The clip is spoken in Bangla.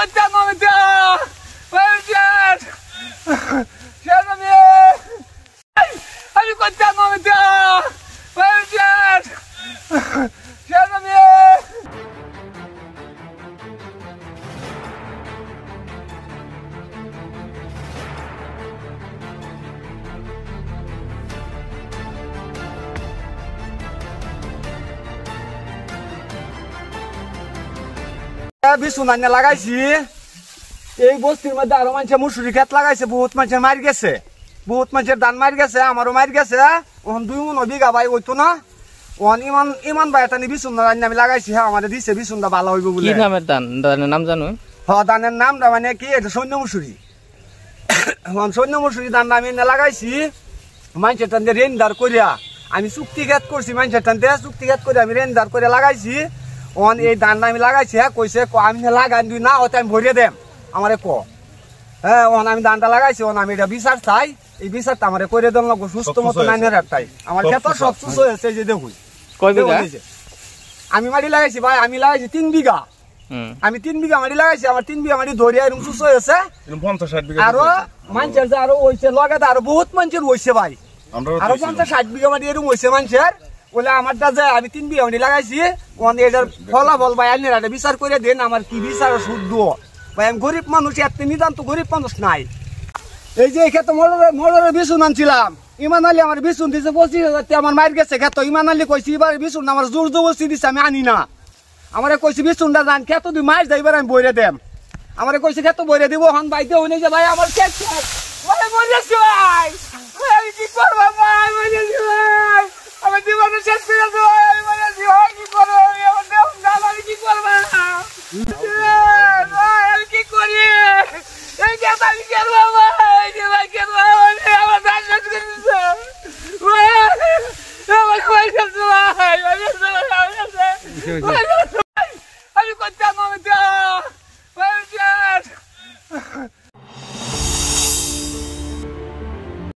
করতাম আমি তো আমি করতাম আমি তো বিছুনান্য লাগাইছি এই বস্তির মধ্যে আরো মানুষের মুসুরি ক্ষেত লাগাইছে বহুত মানুষের মারি গেছে বহুত মানুষের ধান মারি গেছে আমারও মারি গেছে ওখান 2 মণ বিঘা ভাই হইতো না ওখান ইমান ভাই এটা বিছুনা আমি লাগাইছি হ্যাঁ আমাদের দিছে বিছুনা ভালো হইব বলে। কি নামের ধান? ধানের নাম জানো? হ্যাঁ ধানের নামটা মানে কি এটা সৈন্য মুসুরি সৈন্য মুসুরি ধান আমি লাগাইছি মানুষের টান দিয়ে রেন্দার করিয়া আমি চুক্তি ঘাত করছি মানুষের টান দিয়ে চুক্তি ঘাত করে আমি রেন্দার করে লাগাইছি ওখান এই ধানটা আমি লাগাইছি হ্যাঁ কইছে আমি লাগাই দুই না হতে আমি ভরিয়ে দেম আমারে হ্যাঁ ওখানে আমি ধানটা লাগাইছি ওখানে আমি এটা বিচার চাই এই বিচারটা আমার করে দেন লাগবো সুস্থ মতো নাইনের একটাই আমার ক্ষেত সব সুস্থ হয়েছে যে দেখুন আমি মাটি লাগাইছি ভাই আমি লাগাইছি 3 বিঘা আমি 3 বিঘা মাটি লাগাইছি আমার 3 বিঘা মাটি ধরিয়া এরকম সুস্থ হয়েছে আরো মানুষের যে আরো হয়েছে লগাতে আরো বহুত মানুষের হয়েছে ভাই আরো 50-60 বিঘা মাটি এরকম হয়েছে মানুষের বলে আমারটা যে আমি 3 বিঘা মাটি লাগাইছি ওখানে এটার ফলাফল ভাই আইনের বিচার করে দেন আমার কি বিচার শুদ্ধ ভাই আমি গরিব মানুষ এত নিদান তো গরিব মানুষ নাই এই যে ক্ষেত্রে মোড়ের বিছুন আনছিলাম ইমান আলী আমার বিছুন দিছে 25,000 আমার মার গেছে ক্ষেত্র ইমান আলী কইছি এবার বিছুন আমার জোর জবরদস্তি দিছে আমি আনি না আমারে কইছি বিছুনটা জান ক্ষেত্র দুই মাস যাইবার আমি বইরে দেম আমারে কইছি ক্ষেত্র বইরে দিব হন বাইতে হইলে যে ভাই আমার ক্ষেত ভাই মরেছি ভাই আমি কি করব ভাই মরেছি ভাই আমি জীবনে শেষ করে দেব আমি মরেছি ভাই কি করব আমি আমার দেহ জান আমি কি করব ভাই আমি কি করি এই যে আমি করব ভাই যে ভাই করব আমার দান শেষ করে দিছে ভাই আমার কই করছ ভাই